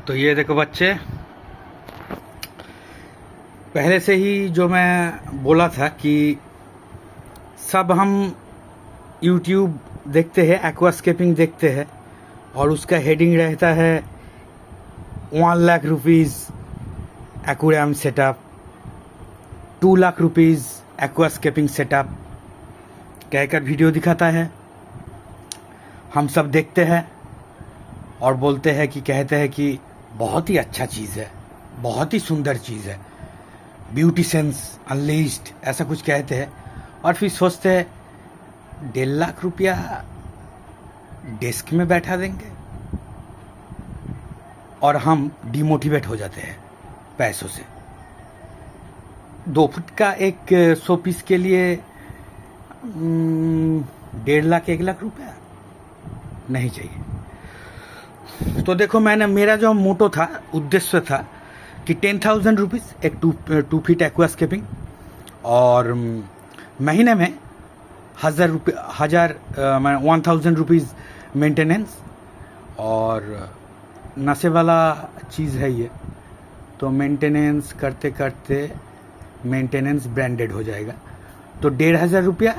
तो ये देखो बच्चे, पहले से ही जो मैं बोला था कि सब हम YouTube देखते हैं, एक्वास्केपिंग देखते हैं और उसका हेडिंग रहता है 1,00,000 rupees aquarium setup, 2,00,000 rupees aquascaping setup कहकर वीडियो दिखाता है। हम सब देखते हैं और बोलते हैं कि कहते हैं कि बहुत ही अच्छा चीज़ है, बहुत ही सुंदर चीज़ है, ब्यूटी सेंस अनलीस्ड, ऐसा कुछ कहते हैं। और फिर सोचते हैं 1,50,000 रुपया डेस्क में बैठा देंगे और हम डिमोटिवेट हो जाते हैं पैसों से। 2 फुट का एक 100 पीस के लिए 1,50,000 1,00,000 रुपया नहीं चाहिए। तो देखो, मेरा जो मोटो था, उद्देश्य था कि 10,000 रुपीज़ एक 2 फीट एक्वास्केपिंग और महीने में 1,000 रुपीज़ मेंटेनेंस। और नशे वाला चीज़ है ये, तो मेंटेनेंस करते करते मेंटेनेंस ब्रांडेड हो जाएगा। तो 1,500 रुपया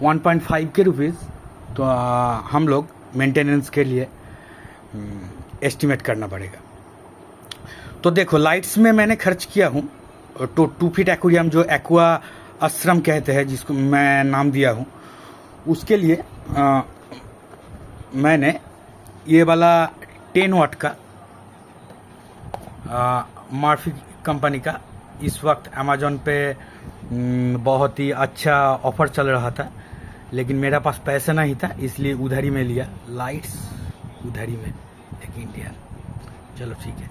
1.5 के रुपीज़ तो हम लोग मेंटेनेंस के लिए एस्टिमेट करना पड़ेगा। तो देखो, लाइट्स में मैंने खर्च किया हूँ तो 2 फीट एक्वेरियम जो एक्वा आश्रम कहते हैं, जिसको मैं नाम दिया हूँ, उसके लिए मैंने ये वाला 10 वाट का मार्फी कंपनी का इस वक्त अमेजोन पे बहुत ही अच्छा ऑफर चल रहा था, लेकिन मेरा पास पैसा नहीं था, इसलिए उधारी में लिया। लाइट्स उधारी में, एक इंडियन, चलो ठीक है।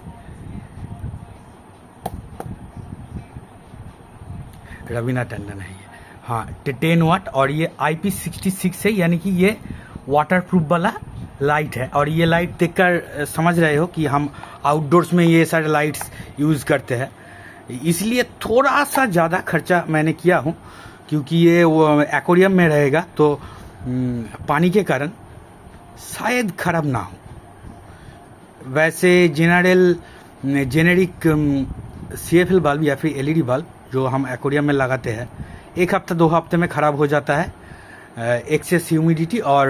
रवीना टंडन है ये, हाँ, 10 वाट और ये IP66 है, यानी कि ये वाटर प्रूफ वाला लाइट है। और ये लाइट देखकर समझ रहे हो कि हम आउटडोर्स में ये सारे लाइट्स यूज़ करते हैं, इसलिए थोड़ा सा ज़्यादा खर्चा मैंने किया हूँ, क्योंकि ये वो एक्वेरियम में रहेगा तो पानी के कारण शायद ख़राब ना हो। वैसे जेनेरिक CFL बल्ब या फिर LED बल्ब जो हम एक्वेरियम में लगाते हैं, 1 हफ्ता 2 हफ्ते में ख़राब हो जाता है, एक्सेस ह्यूमिडिटी और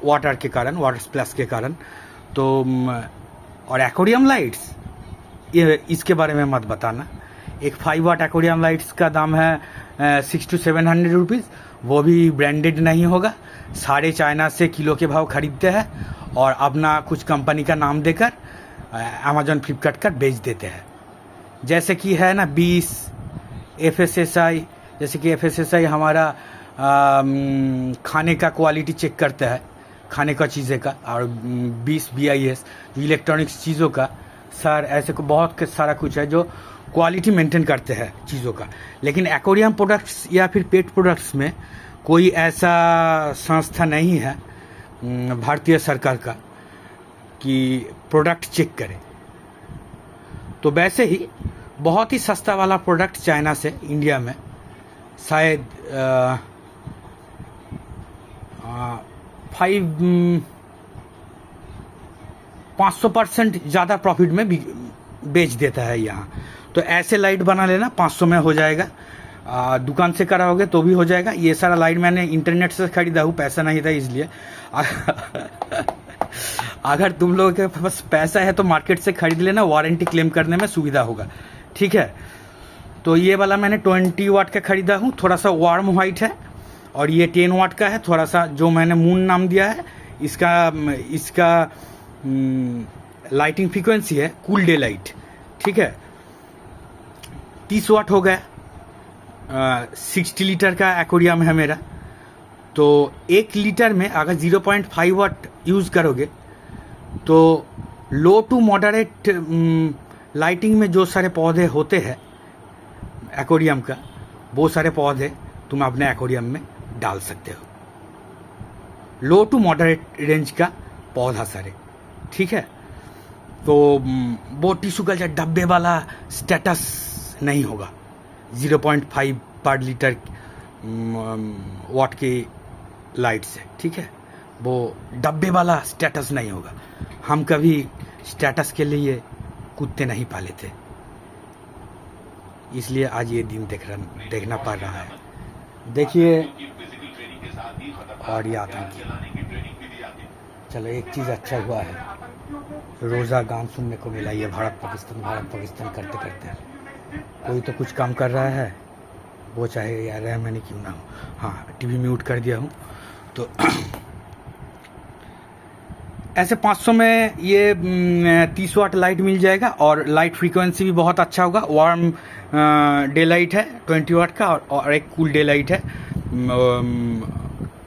वाटर के कारण, वाटर स्प्लैश के कारण। तो और एक्वेरियम लाइट्स, ये इसके बारे में मत बताना। एक 5 वाट एक्वेरियम लाइट्स का दाम है 600 to 700 रुपीज़, वो भी ब्रांडेड नहीं होगा, सारे चाइना से किलो के भाव खरीदते हैं और अपना कुछ कंपनी का नाम देकर अमेजोन फ्लिपकार्ट का बेच देते हैं। जैसे कि है ना 20 FSSI, जैसे कि FSSI हमारा खाने का क्वालिटी चेक करता है, खाने का चीज़ें का, और 20 BIS जो इलेक्ट्रॉनिक्स चीज़ों का। सर ऐसे को बहुत सारा कुछ है जो क्वालिटी मेंटेन करते हैं चीज़ों का। लेकिन एक्वेरियम प्रोडक्ट्स या फिर पेट प्रोडक्ट्स में कोई ऐसा संस्था नहीं है भारतीय सरकार का कि प्रोडक्ट चेक करे। तो वैसे ही बहुत ही सस्ता वाला प्रोडक्ट चाइना से इंडिया में शायद 500% ज़्यादा प्रॉफिट में बेच देता है यहाँ। तो ऐसे लाइट बना लेना, 500 में हो जाएगा। दुकान से कराओगे तो भी हो जाएगा। ये सारा लाइट मैंने इंटरनेट से खरीदा हूँ, पैसा नहीं था इसलिए। अगर तुम लोगों के पास पैसा है तो मार्केट से खरीद लेना, वारंटी क्लेम करने में सुविधा होगा, ठीक है। तो ये वाला मैंने 20 वाट का खरीदा हूँ, थोड़ा सा वार्म वाइट है, और ये 10 वाट का है, थोड़ा सा जो मैंने मून नाम दिया है। इसका लाइटिंग फ्रीक्वेंसी है कूल डे लाइट, ठीक है। 30 वाट हो गया। 60 लीटर का एक्वेरियम है मेरा, तो 1 लीटर में अगर 0.5 वाट यूज़ करोगे तो लो टू मॉडरेट लाइटिंग में जो सारे पौधे होते हैं एक्वेरियम का, वो सारे पौधे तुम अपने एक्वेरियम में डाल सकते हो। लो टू मॉडरेट रेंज का पौधा सारे, ठीक है। तो वो टिश्यू कल्चर डब्बे वाला स्टेटस नहीं होगा 0.5 पर लीटर वाट की लाइट से, ठीक है। वो डब्बे वाला स्टेटस नहीं होगा। हम कभी स्टेटस के लिए कुत्ते नहीं पाले थे, इसलिए आज ये दिन देखना पड़ रहा है। देखिए, और ये आतंकी। चलो, एक चीज़ अच्छा हुआ है, रोज़ा गान सुनने को मिला। ये भारत पाकिस्तान करते करते कोई तो कुछ काम कर रहा है, वो चाहे यार मैंने क्यों ना हो। हाँ, टीवी म्यूट कर दिया हूँ। तो ऐसे 500 में ये 30 वाट लाइट मिल जाएगा और लाइट फ्रीक्वेंसी भी बहुत अच्छा होगा। वार्म डे लाइट है 20 वाट का और एक कूल डे लाइट है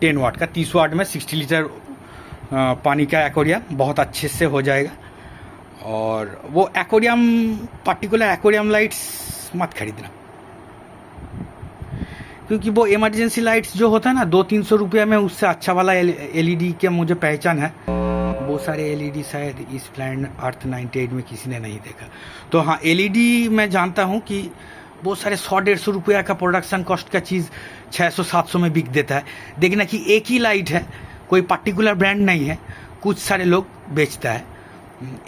10 वाट का। 30 वाट में 60 लीटर पानी का एक्वेरियम बहुत अच्छे से हो जाएगा। और वो एक्वेरियम, पर्टिकुलर एक्वेरियम लाइट्स मत खरीदना, क्योंकि वो इमरजेंसी लाइट्स जो होता है ना 200-300 रुपये में, उससे अच्छा वाला एलईडी के मुझे पहचान है। वो सारे एलईडी शायद इस प्लान अर्थ 98 में किसी ने नहीं देखा। तो हाँ, एलईडी मैं जानता हूँ कि वो सारे 100-150 रुपया का प्रोडक्शन कॉस्ट का चीज़ 600-700 में बिक देता है। देखना कि एक ही लाइट है, कोई पर्टिकुलर ब्रांड नहीं है, कुछ सारे लोग बेचता है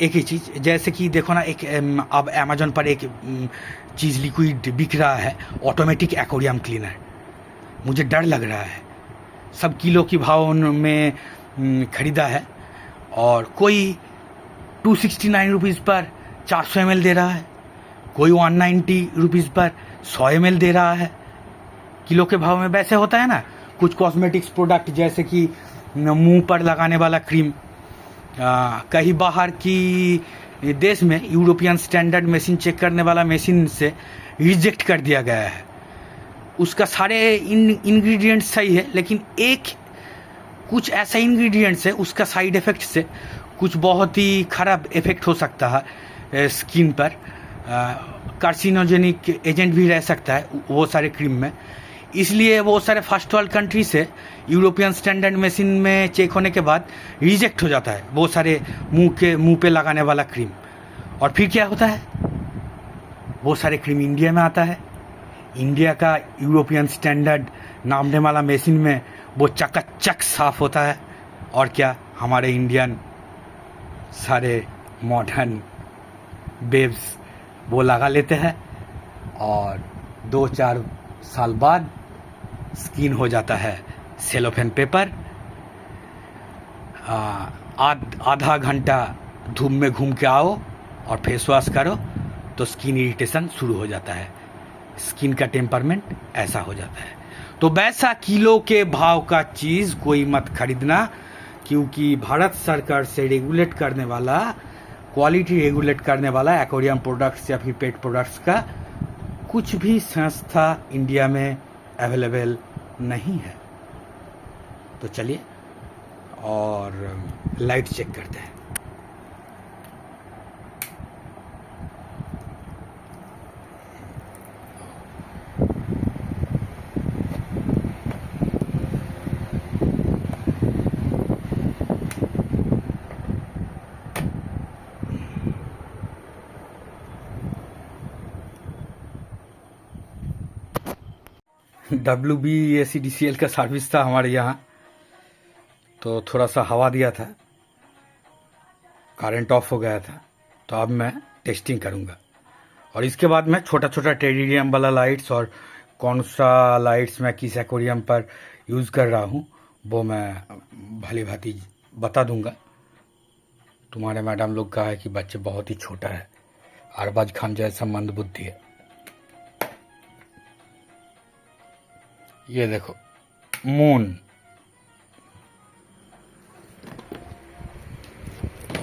एक ही चीज़। जैसे कि देखो ना, एक अब अमेजोन पर एक चीज़ लिक्विड बिक रहा है, ऑटोमेटिक एक्वेरियम क्लीनर। मुझे डर लग रहा है, सब किलो की भाव में ख़रीदा है और कोई 269 रुपीज़ पर 400 ml दे रहा है, कोई 190 रुपीज़ पर 100 ml दे रहा है किलो के भाव में। वैसे होता है ना कुछ कॉस्मेटिक्स प्रोडक्ट, जैसे कि मुंह पर लगाने वाला क्रीम, कहीं बाहर की देश में यूरोपियन स्टैंडर्ड मशीन चेक करने वाला मशीन से रिजेक्ट कर दिया गया है। उसका सारे इंग्रेडिएंट्स सही है, लेकिन एक कुछ ऐसा इंग्रेडिएंट्स है, उसका साइड इफ़ेक्ट से कुछ बहुत ही ख़राब इफ़ेक्ट हो सकता है स्किन पर। कार्सिनोजेनिक एजेंट भी रह सकता है वो सारे क्रीम में। इसलिए वो सारे फर्स्ट वर्ल्ड कंट्री से यूरोपियन स्टैंडर्ड मशीन में चेक होने के बाद रिजेक्ट हो जाता है वो सारे मुंह पे लगाने वाला क्रीम। और फिर क्या होता है, वो सारे क्रीम इंडिया में आता है। इंडिया का यूरोपियन स्टैंडर्ड नामने वाला मशीन में वो चकाचक साफ होता है। और क्या, हमारे इंडियन सारे मॉडर्न बेब्स वो लगा लेते हैं और 2-4 साल बाद स्किन हो जाता है सेलोफेन पेपर। आधा घंटा धूप में घूम के आओ और फेस वॉश करो तो स्किन इरिटेशन शुरू हो जाता है, स्किन का टेम्परमेंट ऐसा हो जाता है। तो वैसा किलो के भाव का चीज़ कोई मत खरीदना, क्योंकि भारत सरकार से रेगुलेट करने वाला, क्वालिटी रेगुलेट करने वाला एक्वेरियम प्रोडक्ट्स या फिर पेट प्रोडक्ट्स का कुछ भी संस्था इंडिया में अवेलेबल नहीं है। तो चलिए और लाइट चेक करते हैं। WBACDCL का सर्विस था हमारे यहाँ, तो थोड़ा सा हवा दिया था, करंट ऑफ हो गया था। तो अब मैं टेस्टिंग करूँगा और इसके बाद मैं छोटा छोटा टेरिडियम वाला लाइट्स और कौन सा लाइट्स मैं किस एक्वेरियम पर यूज़ कर रहा हूँ वो मैं भली भांति बता दूँगा। तुम्हारे मैडम लोग कहा है कि बच्चे बहुत ही छोटा है, अरबाज खान जैसा मंदबुद्धि है। ये देखो मून,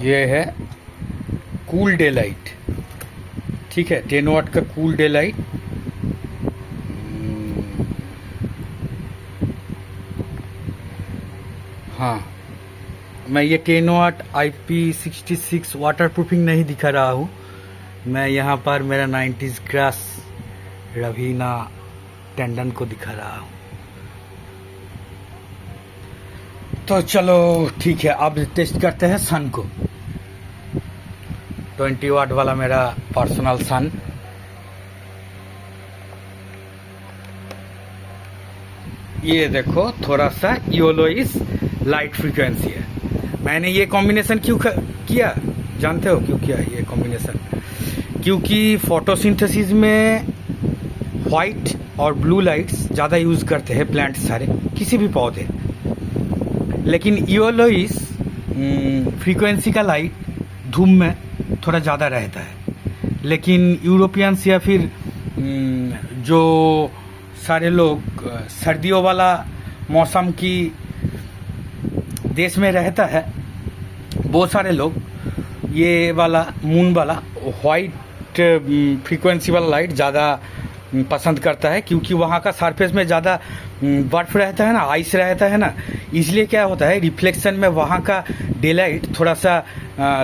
ये है कूल डे लाइट, ठीक है, 10 वाट का कूल डे लाइट। हाँ, मैं ये 10 वाट IP66 वाटर प्रूफिंग नहीं दिखा रहा हूँ, मैं यहाँ पर मेरा 90s क्रश रवीना टंडन को दिखा रहा हूँ। तो चलो ठीक है, अब टेस्ट करते हैं सन को। 20 वाट वाला मेरा पर्सनल सन। ये देखो थोड़ा सा येलोइश लाइट फ्रीक्वेंसी है। मैंने ये कॉम्बिनेशन किया, जानते हो क्यों किया ये कॉम्बिनेशन? क्योंकि फोटोसिंथेसिस में वाइट और ब्लू लाइट्स ज़्यादा यूज़ करते हैं प्लांट सारे, किसी भी पौधे। लेकिन इयोलोइस फ्रीक्वेंसी का लाइट धूप में थोड़ा ज़्यादा रहता है। लेकिन यूरोपियंस या फिर जो सारे लोग सर्दियों वाला मौसम की देश में रहता है, वो सारे लोग ये वाला मून वाला वाइट फ्रीक्वेंसी वाला लाइट ज़्यादा पसंद करता है, क्योंकि वहाँ का सरफेस में ज़्यादा बर्फ़ रहता है ना, आइस रहता है ना, इसलिए क्या होता है रिफ्लेक्शन में वहाँ का डे लाइट थोड़ा सा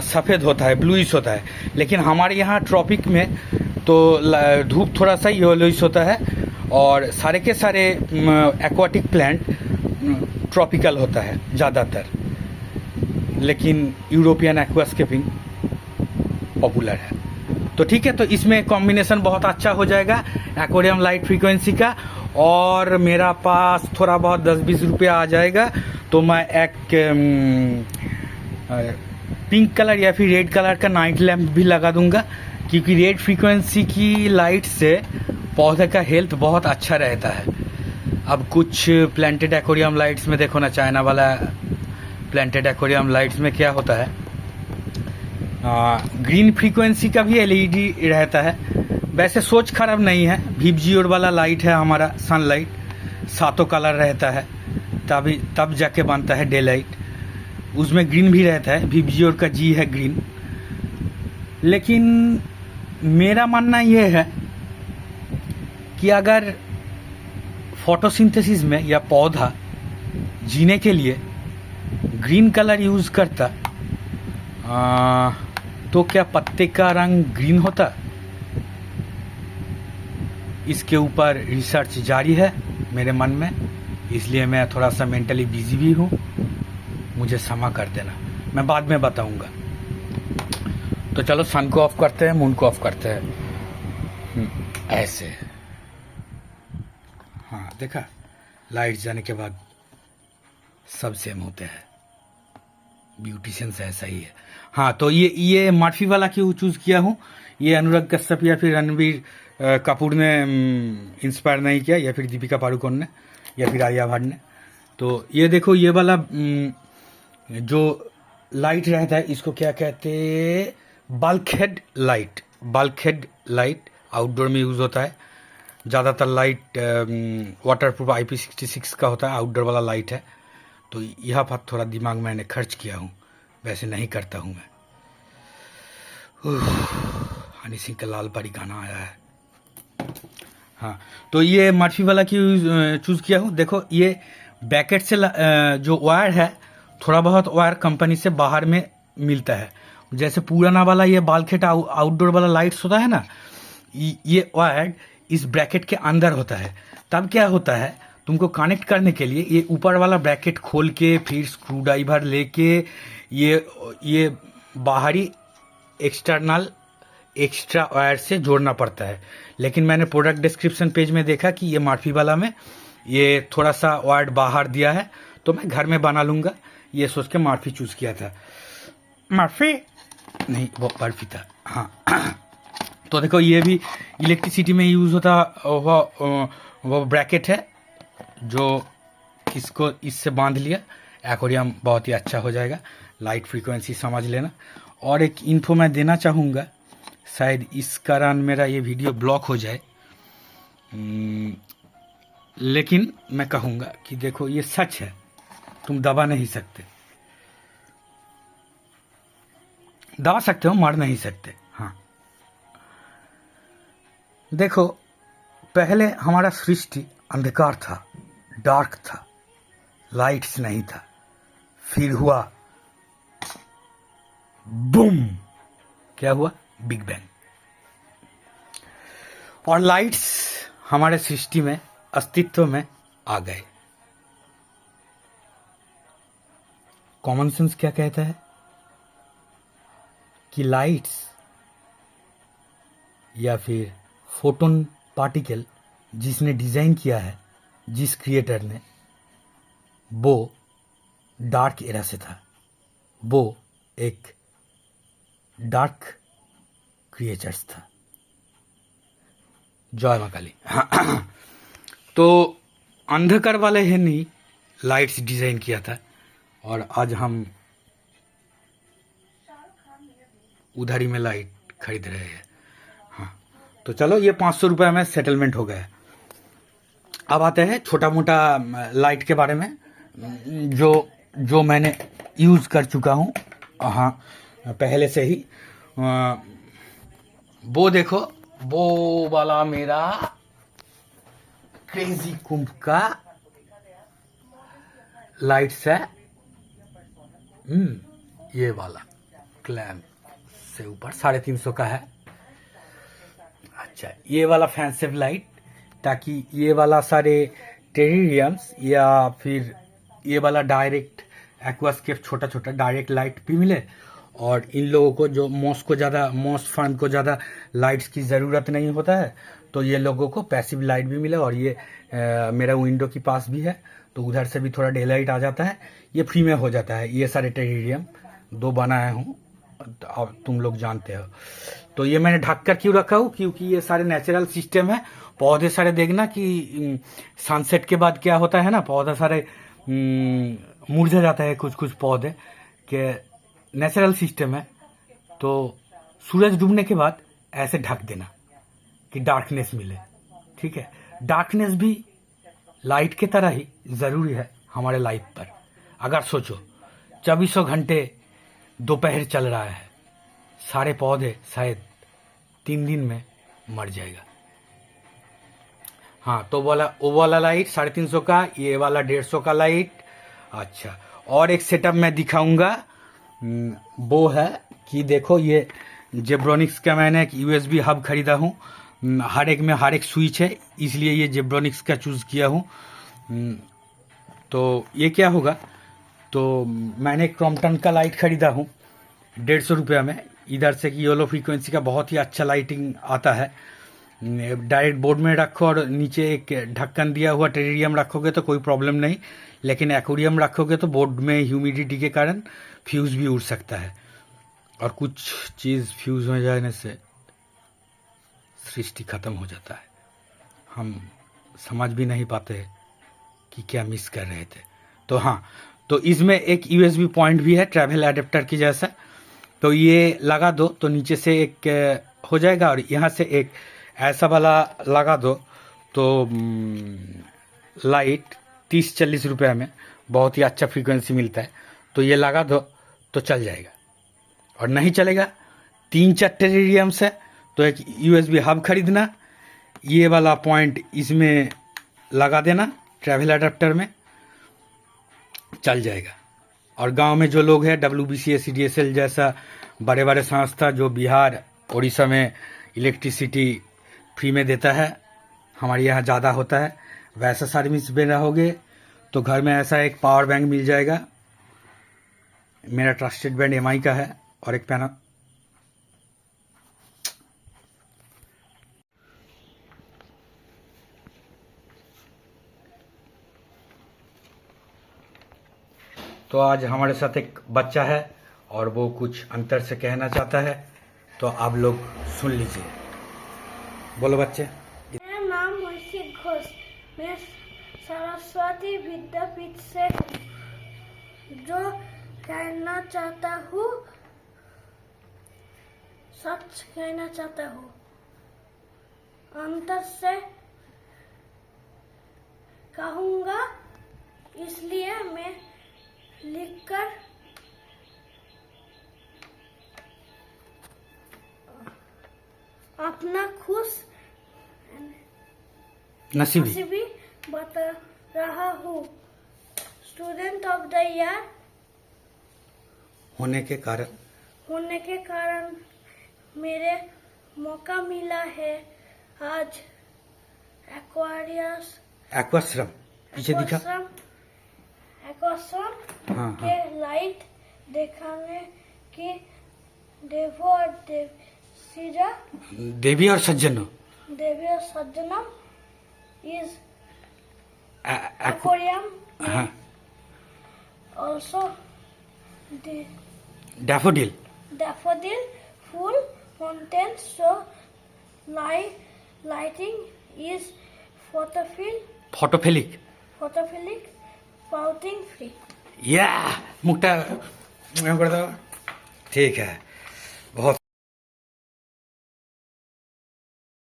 सफ़ेद होता है, ब्लूइश होता है। लेकिन हमारे यहाँ ट्रॉपिक में तो धूप थोड़ा सा येलोइश होता है, और सारे के सारे एक्वाटिक प्लांट ट्रॉपिकल होता है ज़्यादातर। लेकिन यूरोपियन एक्वास्केपिंग पॉपुलर है। तो ठीक है, तो इसमें कॉम्बिनेशन बहुत अच्छा हो जाएगा एक्वेरियम लाइट फ्रीक्वेंसी का, और मेरा पास थोड़ा बहुत 10-20 रुपया आ जाएगा, तो मैं एक पिंक कलर या फिर रेड कलर का नाइट लैम्प भी लगा दूंगा, क्योंकि रेड फ्रीक्वेंसी की लाइट से पौधे का हेल्थ बहुत अच्छा रहता है। अब कुछ प्लांटेड एक्वेरियम लाइट्स में देखो ना, चाइना वाला प्लांटेड एक्वेरियम लाइट्स में क्या होता है, ग्रीन फ्रीक्वेंसी का भी एलईडी रहता है। वैसे सोच खराब नहीं है, वीबजियोर वाला लाइट है हमारा सनलाइट, 7 कलर रहता है, तब जाके बनता है डे लाइट। उसमें ग्रीन भी रहता है, वीबजियोर का जी है ग्रीन। लेकिन मेरा मानना यह है कि अगर फोटोसिंथेसिस में या पौधा जीने के लिए ग्रीन कलर यूज़ करता तो क्या पत्ते का रंग ग्रीन होता? इसके ऊपर रिसर्च जारी है मेरे मन में, इसलिए मैं थोड़ा सा मेंटली बिजी भी हूँ, मुझे क्षमा कर देना, मैं बाद में बताऊंगा। तो चलो सन को ऑफ करते हैं, मून को ऑफ करते हैं, ऐसे। हाँ देखा, लाइट जाने के बाद सब सेम होते हैं, ब्यूटिशियंस ऐसा ही है। हाँ, तो ये मर्फी वाला क्यों चूज़ किया हूँ, ये अनुराग कश्यप या फिर रणबीर कपूर ने इंस्पायर नहीं किया, या फिर दीपिका पादुकोण ने, या फिर आलिया भट्ट ने। तो ये देखो, ये वाला जो लाइट रहता है, इसको क्या कहते हैं, bulkhead light. Bulkhead light outdoor में यूज़ होता है ज़्यादातर। लाइट वाटरप्रूफ IP66 का होता है, आउटडोर वाला लाइट है। तो यह बात थोड़ा दिमाग मैंने खर्च किया हूँ, वैसे नहीं करता हूँ मैं। हनी सिंह का लाल परी गाना आया है। हाँ, तो ये मर्फी वाला क्यों चूज़ किया हूँ, देखो ये बैकेट से जो वायर है, थोड़ा बहुत वायर कंपनी से बाहर में मिलता है। जैसे पुराना वाला ये बाल्कहेड आउटडोर वाला लाइट्स होता है ना, ये वायर इस ब्रैकेट के अंदर होता है। तब क्या होता है, तुमको कनेक्ट करने के लिए ये ऊपर वाला ब्रैकेट खोल के फिर स्क्रू ड्राइवर लेके ये बाहरी एक्स्ट्रा वायर से जोड़ना पड़ता है। लेकिन मैंने प्रोडक्ट डिस्क्रिप्शन पेज में देखा कि ये मर्फी वाला में ये थोड़ा सा वायर बाहर दिया है, तो मैं घर में बना लूँगा, ये सोच के मर्फी चूज़ किया था। मर्फी नहीं, वो बर्फी था। हाँ तो देखो, ये भी इलेक्ट्रिसिटी में यूज़ होता वो ब्रैकेट है, जो इसको इससे बांध लिया, एक्वेरियम बहुत ही अच्छा हो जाएगा। लाइट फ्रीक्वेंसी समझ लेना। और एक इन्फो मैं देना चाहूँगा, शायद इस कारण मेरा ये वीडियो ब्लॉक हो जाए, लेकिन मैं कहूँगा कि देखो ये सच है, तुम दबा नहीं सकते, दबा सकते हो, मार नहीं सकते। हाँ देखो, पहले हमारा सृष्टि अंधकार था, डार्क था, लाइट्स नहीं था। फिर हुआ बूम, क्या हुआ, बिग बैंग, और लाइट्स हमारे सृष्टि में अस्तित्व में आ गए। कॉमन सेंस क्या कहता है कि लाइट्स या फिर फोटोन पार्टिकल जिसने डिजाइन किया है, जिस क्रिएटर ने, वो डार्क एरा से था, वो एक डार्क क्रिएचर्स था। जय मां काली। तो अंधकार वाले है नहीं, लाइट्स डिजाइन किया था और आज हम उधर ही में लाइट खरीद रहे हैं। हाँ, तो चलो ये 500 रुपये में सेटलमेंट हो गया। अब आते हैं छोटा मोटा लाइट के बारे में जो मैंने यूज़ कर चुका हूँ। हाँ, पहले से ही वो देखो, वो वाला मेरा क्रेजी कुंभ का लाइट्स है। ये वाला क्लैम्प से ऊपर 350 का है। अच्छा, ये वाला फैंसी लाइट, ताकि ये वाला सारे टेरेरियम्स या फिर ये वाला डायरेक्ट एक्वास्केप छोटा छोटा डायरेक्ट लाइट भी मिले, और इन लोगों को जो मॉस फार्म को ज़्यादा लाइट्स की ज़रूरत नहीं होता है, तो ये लोगों को पैसिव लाइट भी मिले। और ये मेरा विंडो के पास भी है, तो उधर से भी थोड़ा डे लाइट आ जाता है, ये फ्री में हो जाता है। ये सारे टेरेरियम 2 बनाया हूँ, अब तुम लोग जानते हो। तो ये मैंने ढक कर क्यों रखा हूँ, क्योंकि ये सारे नेचुरल सिस्टम है। पौधे सारे देखना कि सनसेट के बाद क्या होता है ना, पौधा सारे मुरझा जाता है, कुछ कुछ पौधे के नेचुरल सिस्टम है। तो सूरज डूबने के बाद ऐसे ढक देना कि डार्कनेस मिले, ठीक है। डार्कनेस भी लाइट के तरह ही ज़रूरी है हमारे लाइफ पर। अगर सोचो 2400 घंटे दोपहर चल रहा है, सारे पौधे शायद 3 दिन में मर जाएगा। हाँ, तो वो वाला लाइट 350 का, ये वाला 150 का लाइट। अच्छा, और एक सेटअप मैं दिखाऊंगा, वो है कि देखो, ये जेब्रोनिक्स का मैंने एक USB हब खरीदा हूँ। हर एक में हर एक स्विच है, इसलिए ये जेब्रोनिक्स का चूज़ किया हूँ। तो ये क्या होगा, तो मैंने क्रॉम्पटन का लाइट खरीदा हूँ 150 रुपये में। इधर से कि येलो फ्रीक्वेंसी का बहुत ही अच्छा लाइटिंग आता है। डायरेक्ट बोर्ड में रखो और नीचे एक ढक्कन दिया हुआ टेरेरियम रखोगे तो कोई प्रॉब्लम नहीं, लेकिन एक्वेरियम रखोगे तो बोर्ड में ह्यूमिडिटी के कारण फ्यूज़ भी उड़ सकता है, और कुछ चीज़ फ्यूज़ हो जाने से सृष्टि खत्म हो जाता है। हम समझ भी नहीं पाते कि क्या मिस कर रहे थे। तो हाँ, तो इसमें एक USB पॉइंट भी है, ट्रैवल एडेप्टर की जैसा। तो ये लगा दो तो नीचे से एक हो जाएगा, और यहाँ से एक ऐसा वाला लगा दो तो लाइट 30-40 रुपये में बहुत ही अच्छा फ्रीक्वेंसी मिलता है। तो ये लगा दो तो चल जाएगा। और नहीं चलेगा, 3-4 टेरेरियम्स है, तो एक USB हब खरीदना, ये वाला पॉइंट इसमें लगा देना ट्रैवल एडाप्टर में, चल जाएगा। और गांव में जो लोग हैं, WBCL CDSL जैसा बड़े बड़े संस्था जो बिहार उड़ीसा में इलेक्ट्रिसिटी फ्री में देता है, हमारे यहाँ ज़्यादा होता है, वैसा सर्विस में रहोगे तो घर में ऐसा एक पावर बैंक मिल जाएगा। मेरा ट्रस्टेड ब्रांड MI का है, और एक पैनल तो आज हमारे साथ एक बच्चा है और वो कुछ अंतर से कहना चाहता है, तो आप लोग सुन लीजिए। बोलो बच्चे। मेरा नाम हर्षित घोष, मैं सरस्वती विद्यापीठ से हूँ। जो कहना चाहता हूँ, सच कहना चाहता हूँ, अंतर से कहूँगा, इसलिए मैं लिखकर अपना खुश नसीबी बता रहा हूँ। स्टूडेंट ऑफ द ईयर होने के कारण मेरे मौका मिला है आज एक्वाश्रम पीछे दिखा एक्वाश्रम हाँ, के लाइट दिखाने की देवी और सज्जनों is aquarium also daffodil full mountain, so lighting is ফটোফিলিক photophilic, pouting free. ইয়া মুখটা এরকম করে দাও। ঠিক হ্যাঁ